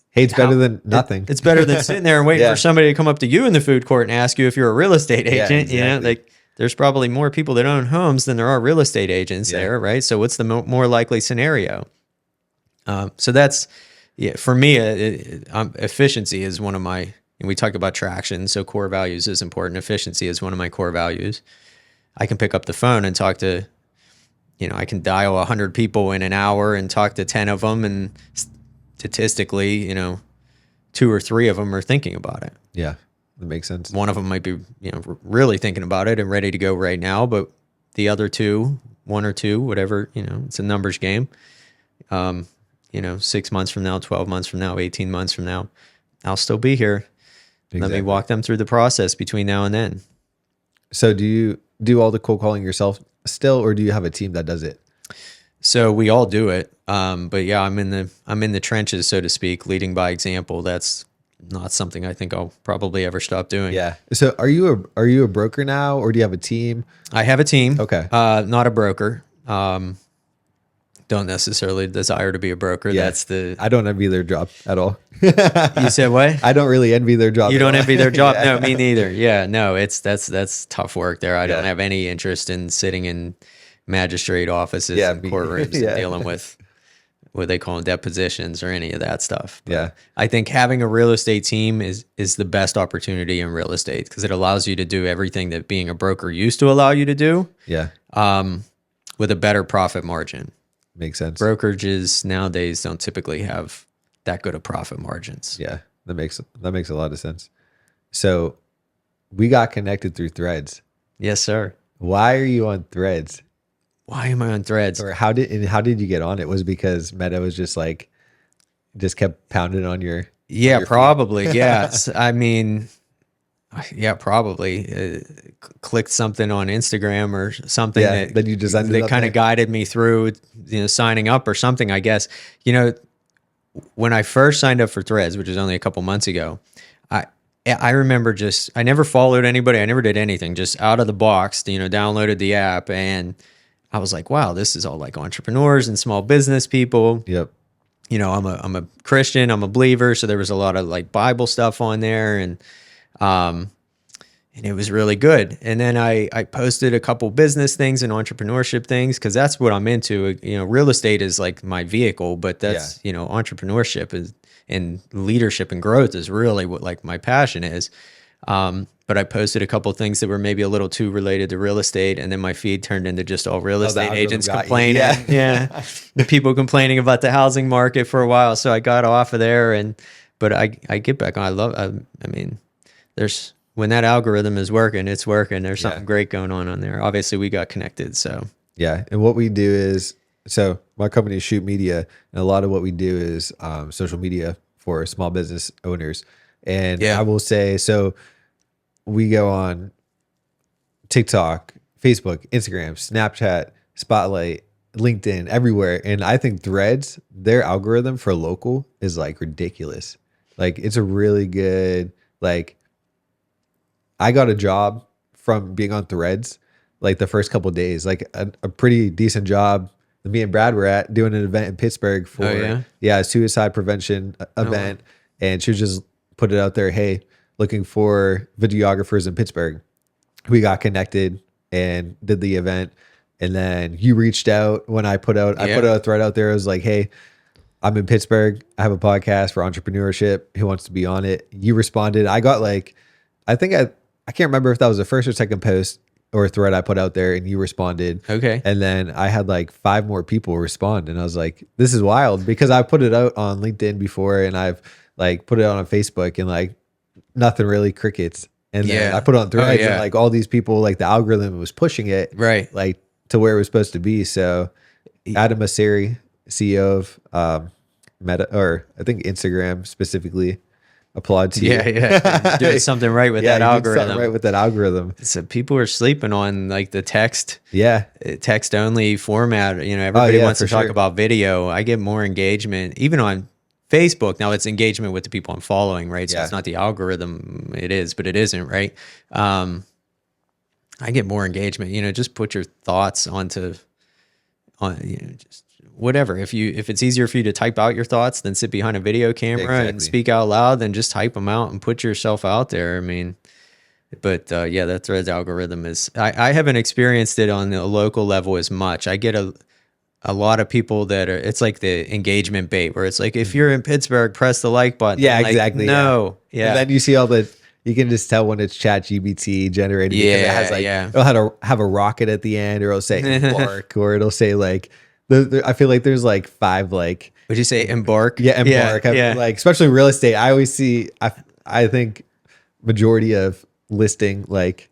hey, it's better than nothing. It's better than sitting there and waiting for somebody to come up to you in the food court and ask you if you're a real estate agent. Yeah, exactly. There's probably more people that own homes than there are real estate agents there, right? So what's the more likely scenario? So that's, for me, efficiency is one of my, and we talk about traction, so core values is important. Efficiency is one of my core values. I can pick up the phone and talk to, I can dial 100 people in an hour and talk to 10 of them, and statistically, 2 or 3 of them are thinking about it. Yeah, that makes sense. One of them might be, really thinking about it and ready to go right now, but the other 2, 1 or 2, whatever, it's a numbers game. 6 months from now, 12 months from now, 18 months from now, I'll still be here. Exactly. Let me walk them through the process between now and then. So do you do all the cold calling yourself still, or do you have a team that does it? So we all do it. But yeah, I'm in the trenches, so to speak, leading by example. That's not something I think I'll probably ever stop doing. Yeah. So are you a broker now, or do you have a team? I have a team. Okay. Not a broker. Don't necessarily desire to be a broker. Yeah. I don't envy their job at all. You said what? I don't really envy their job. You don't envy their job? No, me neither. Yeah, no, that's tough work there. I don't have any interest in sitting in magistrate offices and courtrooms and dealing with what they call depositions or any of that stuff. But Yeah. I think having a real estate team is the best opportunity in real estate because it allows you to do everything that being a broker used to allow you to do Yeah. with a better profit margin. Makes sense. Brokerages nowadays don't typically have that good of profit margins. Yeah. That makes a lot of sense. So we got connected through Threads. Yes, sir. Why are you on Threads? Why am I on Threads? Or how did you get on it? Was it because Meta was just kept pounding on your Yeah, your probably. Yes. I mean, yeah, probably clicked something on Instagram or something Yeah, then you just ended that up kind there. of guided me through, signing up or something, I guess. When I first signed up for Threads, which was only a couple months ago, I remember I never followed anybody. I never did anything, just out of the box, downloaded the app and I was like, wow, this is all like entrepreneurs and small business people. Yep. I'm a Christian, I'm a believer. So there was a lot of like Bible stuff on there and it was really good. And then I posted a couple business things and entrepreneurship things because that's what I'm into. Real estate is like my vehicle, but that's, entrepreneurship is and leadership and growth is really what like my passion is. But I posted a couple things that were maybe a little too related to real estate. And then my feed turned into just all real estate agents complaining. Yeah. The people complaining about the housing market for a while. So I got off of there but I get back on. I mean, when that algorithm is working, it's working. There's something great going on there. Obviously we got connected. So yeah. And what we do is, so my company is Shute Media, and a lot of what we do is social media for small business owners. And I will say, so we go on TikTok, Facebook, Instagram, Snapchat, Spotlight, LinkedIn, everywhere. And I think Threads, their algorithm for local is like ridiculous. Like it's a really good, like I got a job from being on Threads like the first couple of days, like a pretty decent job. Me and Brad were doing an event in Pittsburgh for a suicide prevention event. And she just put it out there, hey, looking for videographers in Pittsburgh. We got connected and did the event. And then you reached out when I put out a thread out there. I was like, hey, I'm in Pittsburgh. I have a podcast for entrepreneurship. Who wants to be on it? You responded. I got I can't remember if that was the first or second post or thread I put out there, and you responded. Okay. And then I had like 5 more people respond, and I was like, this is wild, because I put it out on LinkedIn before, and I've like put it out on Facebook, and like nothing really, crickets. And then I put it on Threads, and like all these people, like the algorithm was pushing it like to where it was supposed to be. So Adam Mosseri, CEO of Meta, or I think Instagram specifically, applaud to you. Yeah. Doing something right with that algorithm. Something right with that algorithm. So people are sleeping on like the text only format. Everybody wants to talk about video. I get more engagement even on Facebook. Now it's engagement with the people I'm following, right? So it's not the algorithm. It is, but it isn't, right? I get more engagement. Just put your thoughts just whatever. If it's easier for you to type out your thoughts than sit behind a video camera and speak out loud, then just type them out and put yourself out there. I mean, but that Threads algorithm is, I haven't experienced it on the local level as much. I get a lot of people that are, it's like the engagement bait where it's like, if you're in Pittsburgh, press the like button. Yeah, like, exactly. No. Yeah. And then you see you can just tell when it's ChatGPT generated. Because it has it'll have a rocket at the end, or it'll say embark, or it'll say like, I feel like there's like 5 like. Would you say embark? Yeah, embark. Like especially real estate. I always see. I think majority of listing like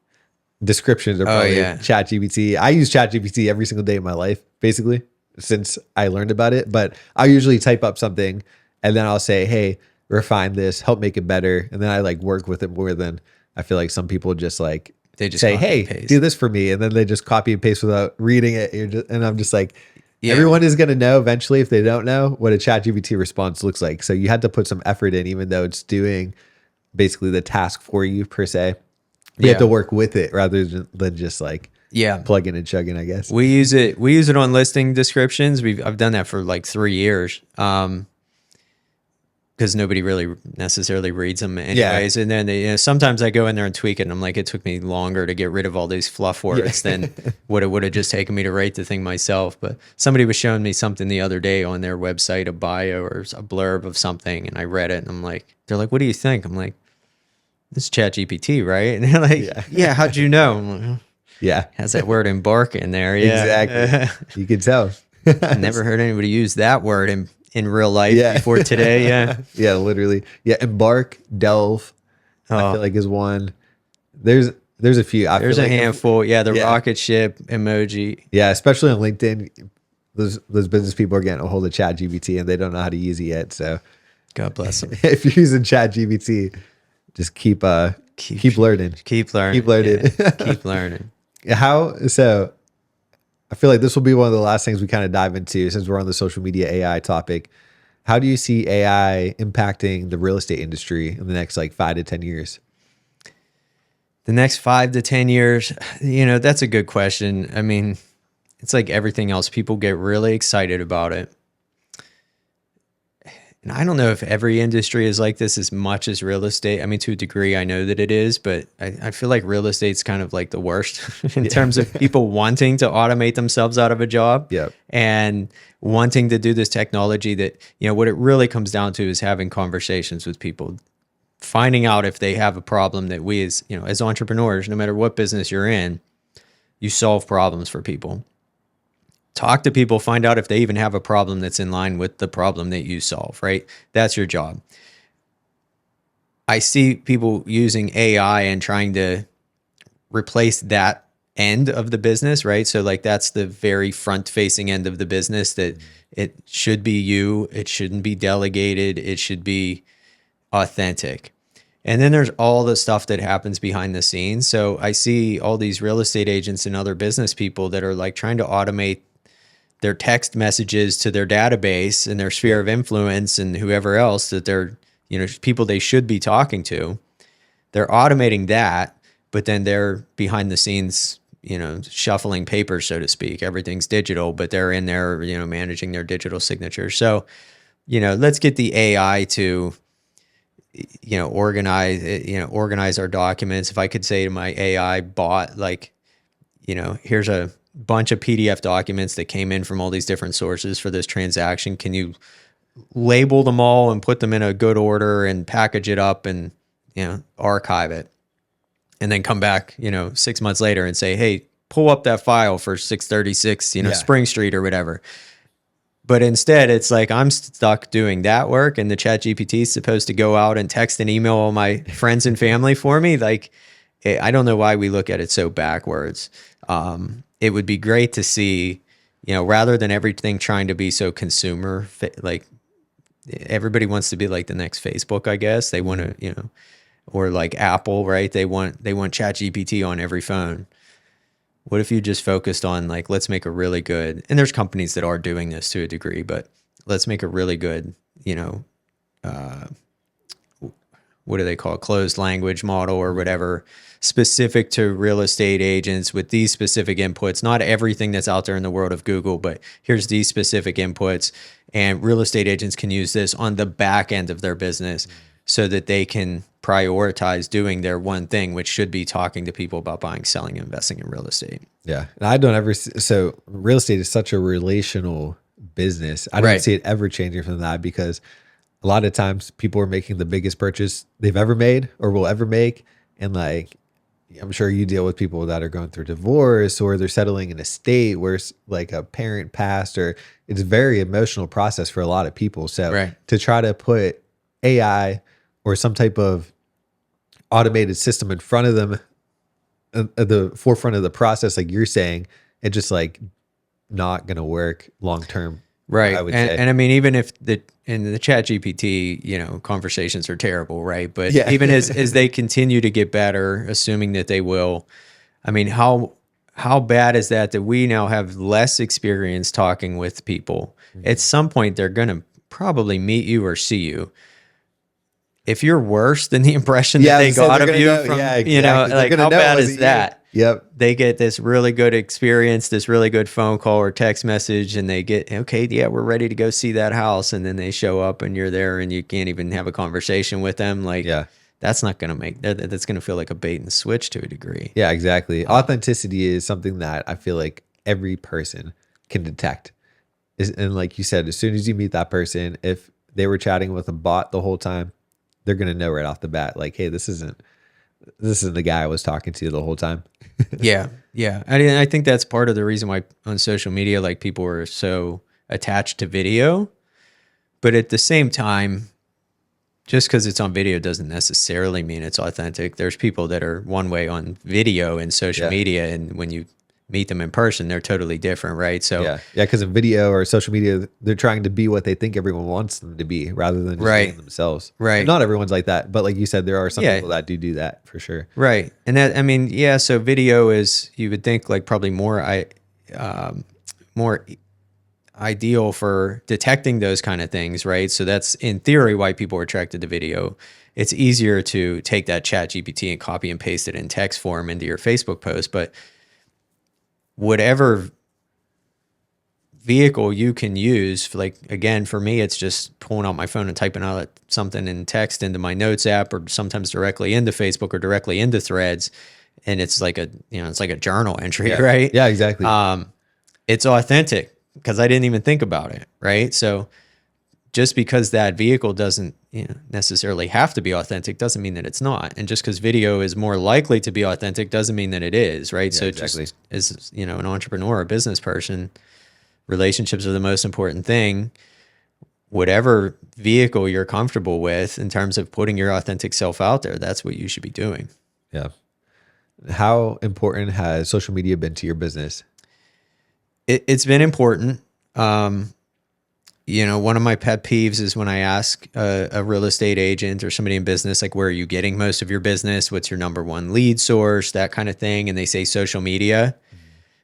descriptions are probably ChatGPT. I use ChatGPT every single day of my life, basically, since I learned about it. But I usually type up something, and then I'll say, "Hey, refine this, help make it better," and then I like work with it more than I feel like some people just like they just say, "Hey, do this for me," and then they just copy and paste without reading it. And I'm just like. Yeah. Everyone is going to know eventually, if they don't know, what a ChatGPT response looks like. So you had to put some effort in, even though it's doing basically the task for you per se. You have to work with it rather than just like plugging and chugging, I guess. We use it on listing descriptions. I've done that for like 3 years. because nobody really necessarily reads them anyways. And then sometimes I go in there and tweak it, and I'm like, it took me longer to get rid of all these fluff words than what it would have just taken me to write the thing myself. But somebody was showing me something the other day on their website, a bio or a blurb of something, and I read it, and I'm like, they're like, what do you think? I'm like, this is ChatGPT, right? And they're like, yeah, how'd you know? I'm like, yeah. Has that word embark in there. Yeah. Exactly. You can tell. Never heard anybody use that word in real life before today. Yeah. Yeah, literally. Yeah, embark, delve, I feel like is one. There's a few. There's a handful. The rocket ship emoji. Yeah, especially on LinkedIn. Those business people are getting a hold of ChatGPT and they don't know how to use it yet. So God bless them. If you're using ChatGPT, just keep learning. Keep learning. Keep learning. Yeah, keep learning. So I feel like this will be one of the last things we kind of dive into since we're on the social media AI topic. How do you see AI impacting the real estate industry in the next 5 to 10 years? The next 5 to 10 years, that's a good question. I mean, it's like everything else. People get really excited about it. And I don't know if every industry is like this as much as real estate. I mean, to a degree, I know that it is, but I feel like real estate's kind of like the worst in terms of people wanting to automate themselves out of a job and wanting to do this technology that, what it really comes down to is having conversations with people, finding out if they have a problem that we as entrepreneurs, no matter what business you're in, you solve problems for people. Talk to people, find out if they even have a problem that's in line with the problem that you solve, right? That's your job. I see people using AI and trying to replace that end of the business, right? So that's the very front-facing end of the business that it should be you. It shouldn't be delegated. It should be authentic. And then there's all the stuff that happens behind the scenes. So I see all these real estate agents and other business people that are trying to automate their text messages to their database and their sphere of influence and whoever else that they're, people they should be talking to. They're automating that, but then they're behind the scenes, shuffling papers, so to speak. Everything's digital, but they're in there, managing their digital signatures. So, let's get the AI to, organize our documents. If I could say to my AI bot, here's a bunch of PDF documents that came in from all these different sources for this transaction. Can you label them all and put them in a good order and package it up and, archive it? And then come back, 6 months later and say, hey, pull up that file for 636, Spring Street or whatever. But instead, it's I'm stuck doing that work, and the ChatGPT is supposed to go out and text and email all my friends and family for me. I don't know why we look at it so backwards. It would be great to see, rather than everything trying to be so consumer, everybody wants to be like the next Facebook, I guess. They want to, or like Apple, right? They want ChatGPT on every phone. What if you just focused on let's make a really good, and there's companies that are doing this to a degree, but let's make a really good, what do they call it? Closed language model or whatever, specific to real estate agents with these specific inputs, not everything that's out there in the world of Google, but here's these specific inputs, and real estate agents can use this on the back end of their business so that they can prioritize doing their one thing, which should be talking to people about buying, selling, and investing in real estate. Yeah. And I don't ever, so real estate is such a relational business. I don't see it ever changing from that, because a lot of times people are making the biggest purchase they've ever made or will ever make. And I'm sure you deal with people that are going through divorce, or they're settling in a state where a parent passed, or it's a very emotional process for a lot of people. So to try to put AI or some type of automated system in front of them, at the forefront of the process, like you're saying, it's just not going to work long term. Right. And I mean, even if in the ChatGPT, conversations are terrible, right? But even as they continue to get better, assuming that they will, I mean, how bad is that we now have less experience talking with people? Mm-hmm. At some point, they're going to probably meet you or see you. If you're worse than the impression that they got of you from, exactly. How bad is that? Yep. They get this really good experience, this really good phone call or text message, and they get, okay, yeah, we're ready to go see that house. And then they show up and you're there and you can't even have a conversation with them. Like, Yeah. that's not going to make that's going to feel like a bait and switch to a degree. Yeah, exactly. Authenticity is something that I feel like every person can detect. And like you said, as soon as you meet that person, if they were chatting with a bot the whole time, they're going to know right off the bat, like, hey, this isn't the guy I was talking to the whole time. Yeah. Yeah. I think that's part of the reason why on social media, like, people are so attached to video. But at the same time, just because it's on video doesn't necessarily mean it's authentic. There's people that are one way on video and social media, and when you meet them in person, they're totally different, right? So yeah, because in video or social media, they're trying to be what they think everyone wants them to be, rather than just being themselves. Right. And not everyone's like that, but like you said, there are some people that do that for sure. Right. And that, I mean, yeah. So video is, you would think, like, probably more ideal for detecting those kind of things, right? So that's in theory why people are attracted to video. It's easier to take that Chat GPT and copy and paste it in text form into your Facebook post, but whatever vehicle you can use, like, again, for me, it's just pulling out my phone and typing out something in text into my notes app, or sometimes directly into Facebook or directly into Threads. And it's like it's like a journal entry, right? Yeah, exactly. It's authentic because I didn't even think about it, right? So just because that vehicle doesn't necessarily have to be authentic doesn't mean that it's not. And just because video is more likely to be authentic doesn't mean that it is, right? Yeah, so exactly. Just as an entrepreneur or a business person, relationships are the most important thing. Whatever vehicle you're comfortable with in terms of putting your authentic self out there, that's what you should be doing. Yeah. How important has social media been to your business? It's been important. One of my pet peeves is when I ask a real estate agent or somebody in business, like, where are you getting most of your business? What's your number one lead source? That kind of thing. And they say social media.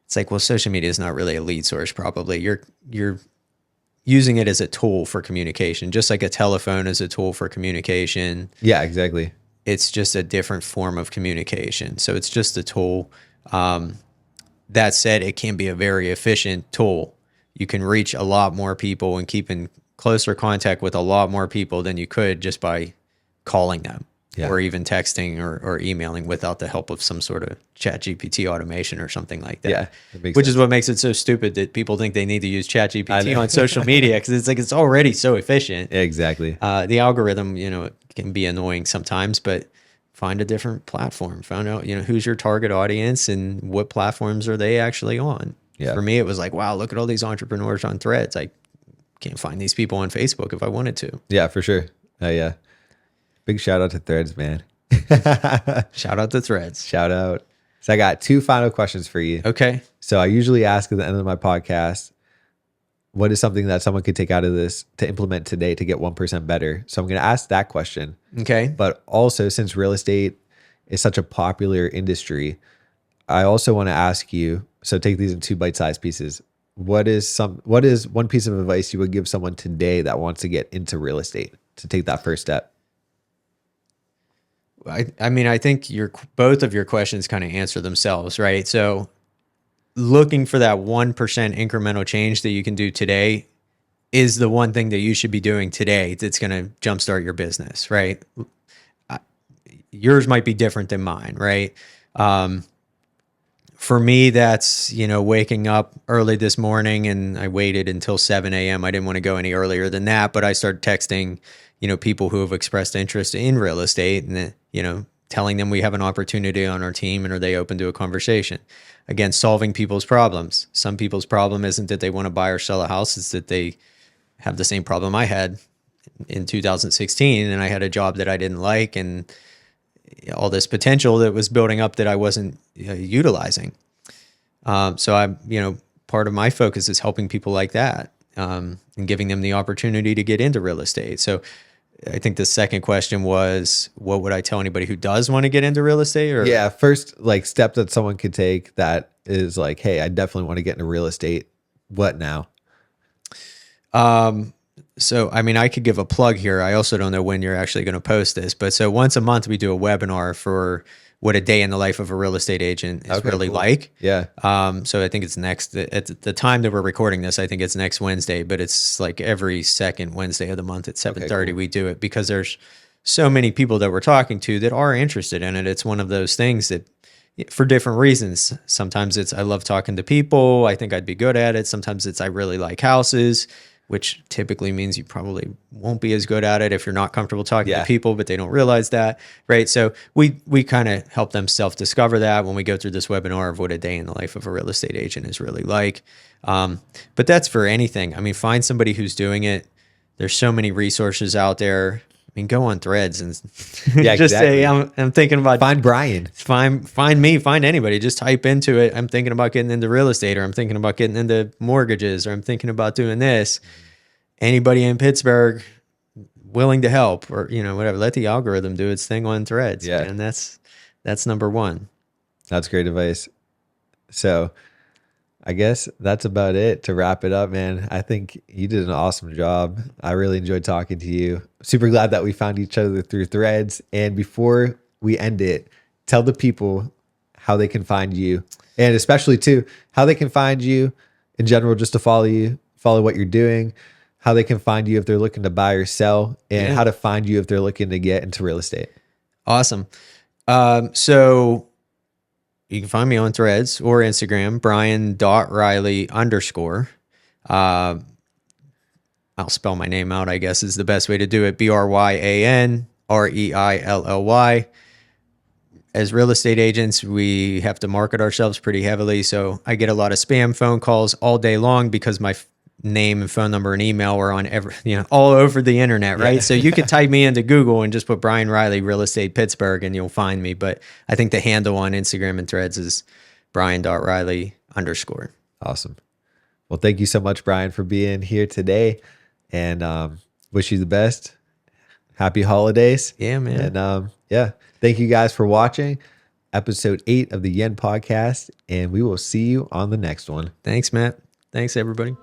It's like, well, social media is not really a lead source. Probably you're using it as a tool for communication, just like a telephone is a tool for communication. Yeah, exactly. It's just a different form of communication. So it's just a tool. That said, it can be a very efficient tool. You can reach a lot more people and keep in closer contact with a lot more people than you could just by calling them or even texting or emailing without the help of some sort of Chat GPT automation or something like that. Yeah, which is what makes it so stupid that people think they need to use Chat GPT on social media, because it's like, it's already so efficient. Exactly. The algorithm, can be annoying sometimes, but find a different platform. Find out, who's your target audience and what platforms are they actually on. Yeah. For me, it was like, wow, look at all these entrepreneurs on Threads. I can't find these people on Facebook if I wanted to. Yeah, for sure. Yeah. Big shout out to Threads, man. Shout out to Threads. Shout out. So I got 2 final questions for you. Okay. So I usually ask at the end of my podcast, what is something that someone could take out of this to implement today to get 1% better? So I'm going to ask that question. Okay. But also, since real estate is such a popular industry, I also want to ask you, so take these in 2 bite-sized pieces. What is one piece of advice you would give someone today that wants to get into real estate to take that first step? I mean, I think both of your questions kind of answer themselves, right? So looking for that 1% incremental change that you can do today is the one thing that you should be doing today that's going to jumpstart your business, right? Yours might be different than mine, right? For me, that's, waking up early this morning, and I waited until 7 a.m. I didn't want to go any earlier than that, but I started texting, people who have expressed interest in real estate and, telling them we have an opportunity on our team and are they open to a conversation. Again, solving people's problems. Some people's problem isn't that they want to buy or sell a house. It's that they have the same problem I had in 2016, and I had a job that I didn't like, and all this potential that was building up that I wasn't utilizing. So I'm, part of my focus is helping people like that, and giving them the opportunity to get into real estate. So I think the second question was, what would I tell anybody who does want to get into real estate? Or yeah, first step that someone could take that is like, hey, I definitely want to get into real estate. What now? So, I mean, I could give a plug here. I also don't know when you're actually going to post this, but so once a month we do a webinar for what a day in the life of a real estate agent is Okay, really cool. like. Yeah. So I think it's next at the time that we're recording this. I think it's next Wednesday, but it's like every second Wednesday of the month at 7:30 cool. we do it because there's so many people that we're talking to that are interested in it. It's one of those things that for different reasons. Sometimes it's I love talking to people. I think I'd be good at it. Sometimes it's I really like houses, which typically means you probably won't be as good at it if you're not comfortable talking to people, but they don't realize that, right? So we kind of help them self-discover that when we go through this webinar of what a day in the life of a real estate agent is really like. But that's for anything. I mean, find somebody who's doing it. There's so many resources out there. I mean, go on Threads and just say, I'm thinking about find Bryan, find me, find anybody. Just type into it. I'm thinking about getting into real estate, or I'm thinking about getting into mortgages, or I'm thinking about doing this. Anybody in Pittsburgh willing to help, or whatever. Let the algorithm do its thing on Threads. Yeah, and that's number one. That's great advice. So I guess that's about it to wrap it up, man. I think you did an awesome job. I really enjoyed talking to you. Super glad that we found each other through Threads. And before we end it, tell the people how they can find you, and especially too, how they can find you in general, just to follow you, follow what you're doing, how they can find you if they're looking to buy or sell, and how to find you if they're looking to get into real estate. Awesome. So you can find me on Threads or Instagram, Bryan.Reilly_. I'll spell my name out, I guess is the best way to do it. BRYANREILLY. As real estate agents, we have to market ourselves pretty heavily. So I get a lot of spam phone calls all day long because my name and phone number and email are on all over the internet, right? Yeah. So you could type me into Google and just put Bryan Reilly Real Estate Pittsburgh and you'll find me. But I think the handle on Instagram and Threads is Bryan.Reilly_. Awesome. Well, thank you so much, Bryan, for being here today, and wish you the best. Happy holidays. Yeah, man. And thank you guys for watching episode 8 of the Yen Podcast, and we will see you on the next one. Thanks, Matt. Thanks, everybody.